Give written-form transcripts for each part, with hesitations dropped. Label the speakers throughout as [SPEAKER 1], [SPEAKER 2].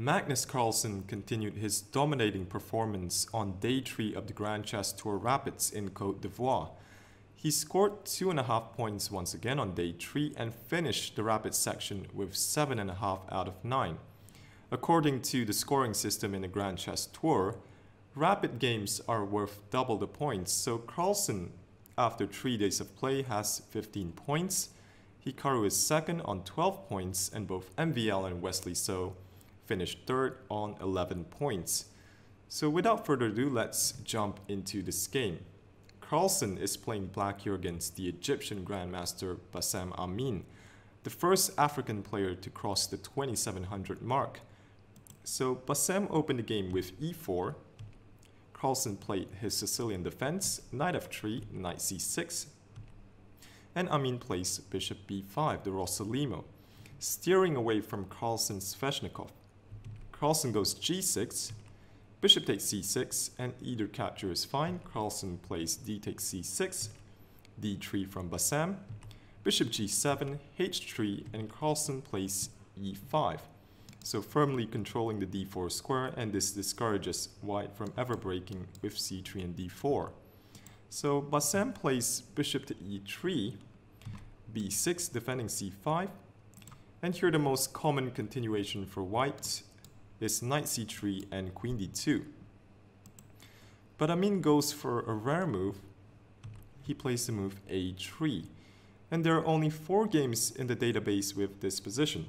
[SPEAKER 1] Magnus Carlsen continued his dominating performance on Day 3 of the Grand Chess Tour Rapids in Côte d'Ivoire. He scored 2.5 points once again on Day 3 and finished the Rapids section with 7.5 out of 9. According to the scoring system in the Grand Chess Tour, Rapid games are worth double the points, so Carlsen, after 3 days of play, has 15 points. Hikaru is second on 12 points, and both MVL and Wesley So finished third on 11 points. So without further ado, let's jump into this game. Carlsen is playing black here against the Egyptian Grandmaster Bassem Amin, the first African player to cross the 2700 mark. So Bassem opened the game with e4. Carlsen played his Sicilian defense, knight f3, knight c6, and Amin plays bishop b5, the Rossolimo, steering away from Carlsen's Sveshnikov. Carlsen goes g6, bishop takes c6, and either capture is fine. Carlsen plays d takes c6, d3 from Bassem, bishop g7, h3, and Carlsen plays e5. So firmly controlling the d4 square, and this discourages white from ever breaking with c3 and d4. So Bassem plays bishop to e3, b6 defending c5, and here the most common continuation for white is knight c3 and queen d2. But Amin goes for a rare move. He plays the move a3, and there are only 4 games in the database with this position.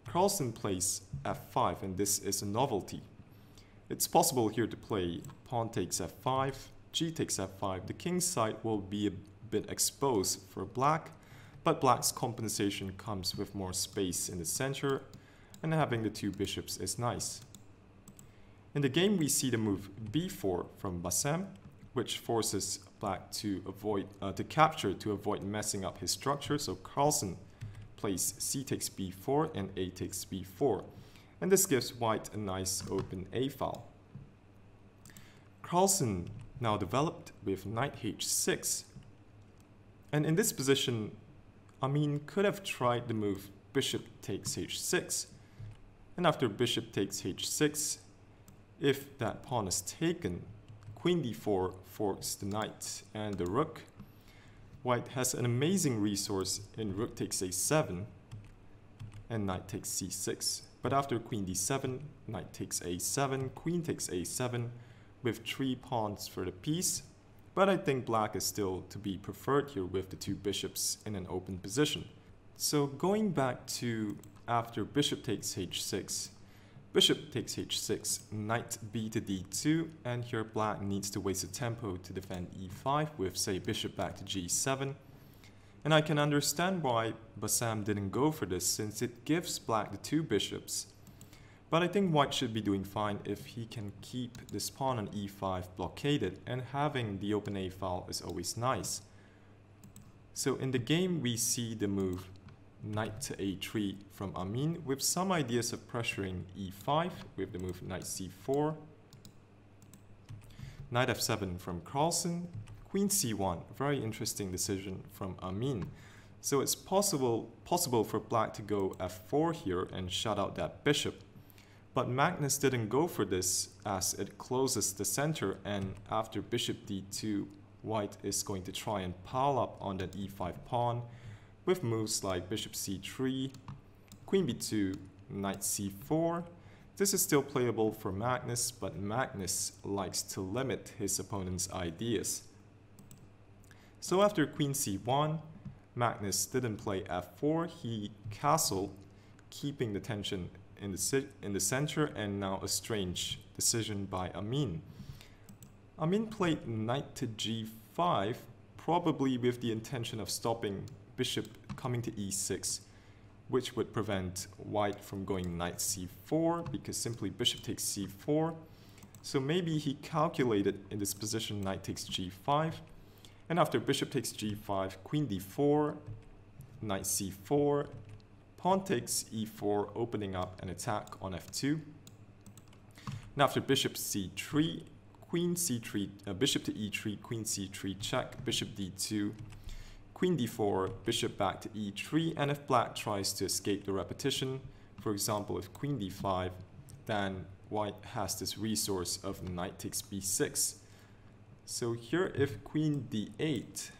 [SPEAKER 1] Carlsen plays f5, and this is a novelty. It's possible here to play pawn takes f5, g takes f5. The king's side will be a bit exposed for black, but black's compensation comes with more space in the center, and having the 2 bishops is nice. In the game we see the move b4 from Bassem, which forces black to capture to avoid messing up his structure. So Carlsen plays c takes b4 and a takes b4, and this gives white a nice open a file. Carlsen now developed with knight h6, and in this position Amin could have tried the move bishop takes h6, and after bishop takes h6, if that pawn is taken, queen d4 forks the knight and the rook. White has an amazing resource in rook takes a7 and knight takes c6. But after queen d7, knight takes a7, queen takes a7 with 3 pawns for the piece. But I think black is still to be preferred here with the 2 bishops in an open position. So going back to after bishop takes h6, bishop takes h6, knight b to d2, and here black needs to waste a tempo to defend e5 with, say, bishop back to g7. And I can understand why Bassem didn't go for this, since it gives black the 2 bishops. But I think white should be doing fine if he can keep this pawn on e5 blockaded, and having the open a file is always nice. So in the game we see the move knight to a3 from Amin, with some ideas of pressuring e5 with the move knight c4, knight f7 from Carlsen, queen c1, very interesting decision from Amin. So it's possible for black to go f4 here and shut out that bishop, but Magnus didn't go for this as it closes the center, and after bishop d2, white is going to try and pile up on that e5 pawn with moves like bishop c3, queen b2, knight c4. This is still playable for Magnus, but Magnus likes to limit his opponent's ideas. So after queen c1, Magnus didn't play f4, he castled, keeping the tension in the center, and now a strange decision by Amin. Amin played knight to g5, probably with the intention of stopping bishop coming to e6, which would prevent white from going knight c4, because simply bishop takes c4. So maybe he calculated in this position knight takes g5, and after bishop takes g5, queen d4, knight c4, pawn takes e4, opening up an attack on f2. And after bishop c3, queen c3, bishop to e3, queen c3 check, bishop d2, queen d4, bishop back to e3, and if black tries to escape the repetition, for example if queen d5, then white has this resource of knight takes b6. So here if queen d8,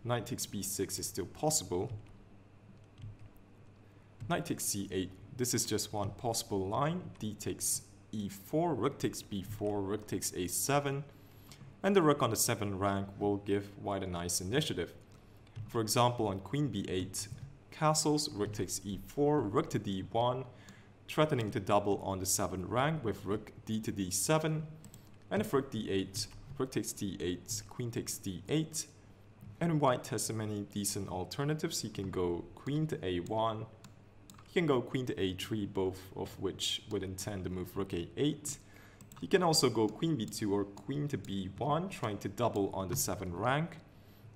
[SPEAKER 1] knight takes b6 is still possible. Knight takes c8, this is just one possible line. D takes e4, rook takes b4, rook takes a7, and the rook on the 7th rank will give white a nice initiative. For example, on queen b8, castles, rook takes e4, rook to d1, threatening to double on the 7th rank with rook d to d7, and if rook d8, rook takes d8, queen takes d8, and white has so many decent alternatives. He can go queen to a1, he can go queen to a3, both of which would intend to move rook a8. He can also go queen b2 or queen to b1, trying to double on the 7th rank.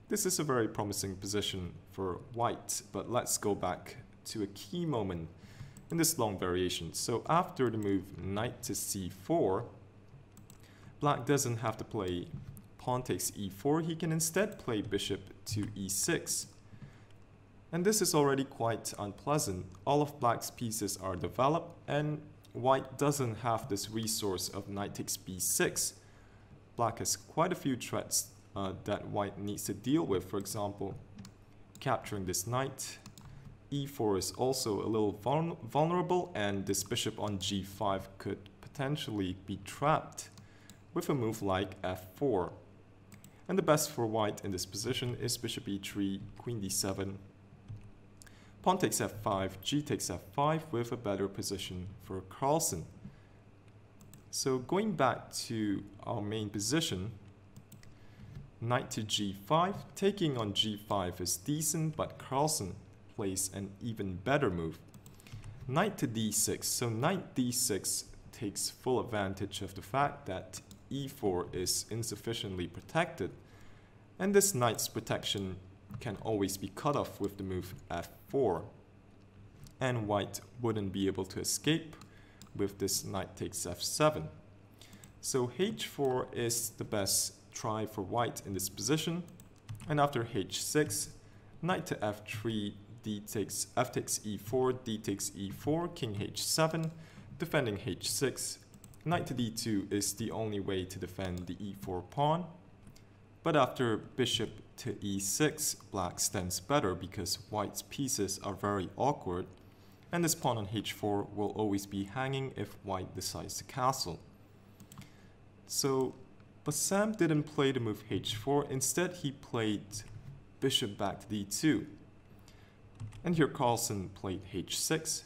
[SPEAKER 1] This is a very promising position for white, but let's go back to a key moment in this long variation. So after the move knight to c4, black doesn't have to play pawn takes e4, he can instead play bishop to e6. And this is already quite unpleasant. All of black's pieces are developed and white doesn't have this resource of knight takes b6. Black has quite a few threats that white needs to deal with. For example, capturing this knight. e4 is also a little vulnerable, and this bishop on g5 could potentially be trapped with a move like f4. And the best for white in this position is bishop e3, queen d7, pawn takes f5, g takes f5 with a better position for Carlsen. So going back to our main position, knight to g5, taking on g5 is decent, but Carlsen plays an even better move. Knight to d6, so knight d6 takes full advantage of the fact that e4 is insufficiently protected, and this knight's protection can always be cut off with the move f4, and white wouldn't be able to escape with this knight takes f7. So h4 is the best try for white in this position, and after h6, knight to f3, f takes e4, d takes e4, king h7, defending h6. Knight to d2 is the only way to defend the e4 pawn, but after bishop to e6, black stands better because white's pieces are very awkward, and this pawn on h4 will always be hanging if white decides to castle. So Bassem didn't play the move h4, instead he played bishop back to d2. And here Carlsen played h6,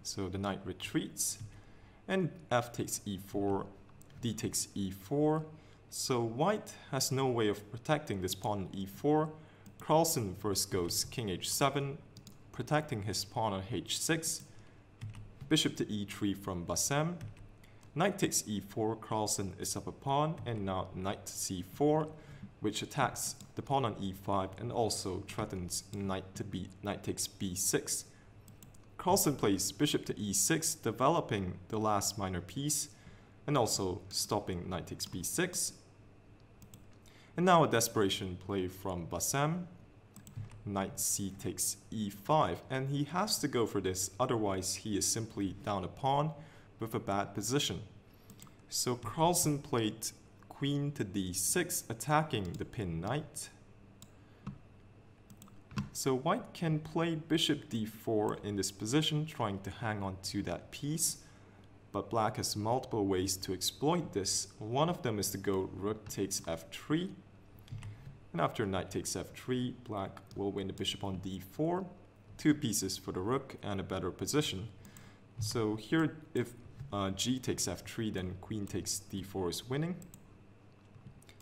[SPEAKER 1] so the knight retreats, and f takes e4, d takes e4, so white has no way of protecting this pawn on e4. Carlsen first goes king h7, protecting his pawn on h6, bishop to e3 from Bassem, knight takes e4, Carlsen is up a pawn, and now knight to c4, which attacks the pawn on e5 and also threatens knight takes b6. Carlsen plays bishop to e6, developing the last minor piece and also stopping knight takes b6. And now a desperation play from Bassem. Knight c takes e5, and he has to go for this, otherwise he is simply down a pawn with a bad position. So Carlsen played queen to d6, attacking the pinned knight. So white can play bishop d4 in this position, trying to hang on to that piece, but black has multiple ways to exploit this. One of them is to go rook takes f3, and after knight takes f3, black will win the bishop on d4, 2 pieces for the rook and a better position. So here if g takes f3, then queen takes d4 is winning.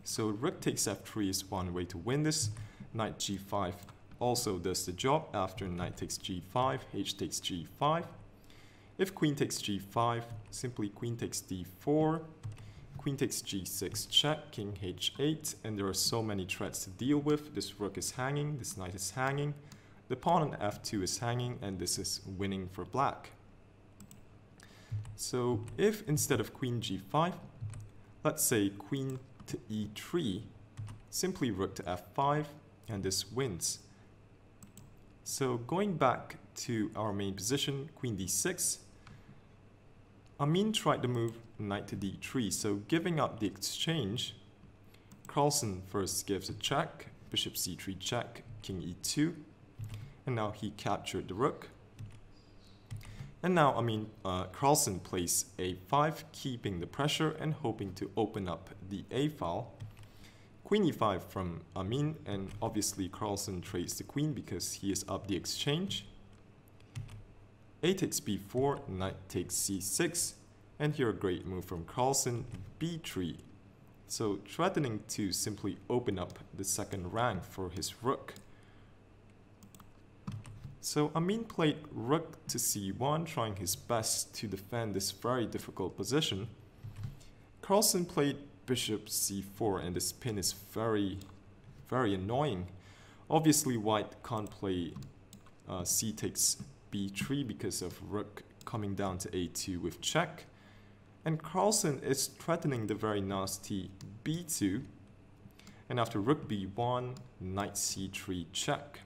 [SPEAKER 1] So rook takes f3 is one way to win this. Knight g5 also does the job after knight takes g5, h takes g5. If queen takes g5, simply queen takes d4, queen takes g6 check, king h8, and there are so many threats to deal with. This rook is hanging, this knight is hanging, the pawn on f2 is hanging, and this is winning for black. So if instead of queen g5, let's say queen to e3, simply rook to f5, and this wins. So going back to our main position, queen d6, Amin tried to move knight to d3, so giving up the exchange. Carlsen first gives a check, bishop c3 check, king e2, and now he captured the rook. And now Carlsen plays a5, keeping the pressure and hoping to open up the a file. Queen e5 from Amin, and obviously Carlsen trades the queen because he is up the exchange. A takes b4, knight takes c6, and here a great move from Carlsen, b3. So threatening to simply open up the second rank for his rook. So Amin played rook to c1, trying his best to defend this very difficult position. Carlsen played bishop c4, and this pin is very annoying. Obviously white can't play c takes b3 because of rook coming down to a2 with check. And Carlsen is threatening the very nasty b2. And after rook b1, knight c3 check.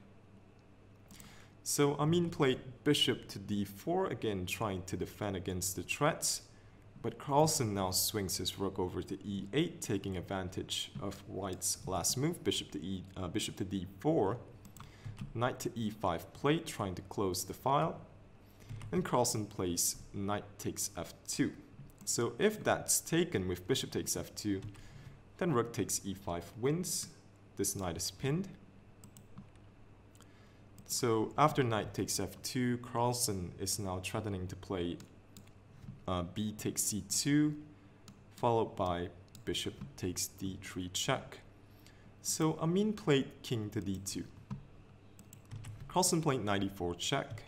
[SPEAKER 1] So Amin played bishop to d4, again trying to defend against the threats. But Carlsen now swings his rook over to e8, taking advantage of white's last move, bishop to d4. Knight to e5 play, trying to close the file. And Carlsen plays knight takes f2. So if that's taken with bishop takes f2, then rook takes e5 wins. This knight is pinned. So after knight takes f2, Carlsen is now threatening to play b takes c2, followed by bishop takes d3 check. So Amin played king to d2. Carlsen played knight e4 check,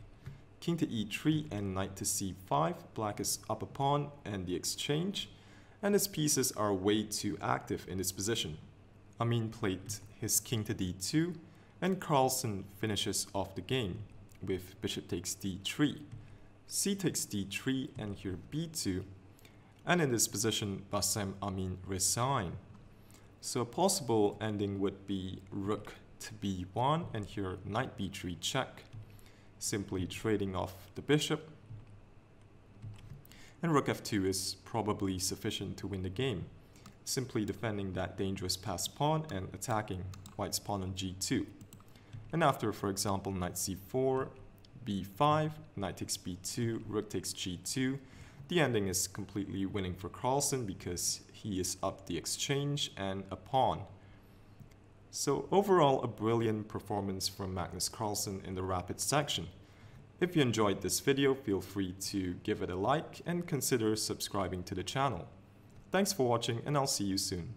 [SPEAKER 1] king to e3 and knight to c5. Black is up a pawn and the exchange, and his pieces are way too active in this position. Amin played his king to d2, and Carlsen finishes off the game with bishop takes d3, c takes d3, and here b2. And in this position, Bassem Amin resign. So a possible ending would be rook to b1, and here knight b3 check, simply trading off the bishop. And rook f2 is probably sufficient to win the game, simply defending that dangerous passed pawn and attacking white's pawn on g2. And after, for example, knight c4, b5, knight takes b2, rook takes g2, the ending is completely winning for Carlsen because he is up the exchange and a pawn. So overall, a brilliant performance from Magnus Carlsen in the rapid section. If you enjoyed this video, feel free to give it a like and consider subscribing to the channel. Thanks for watching, and I'll see you soon.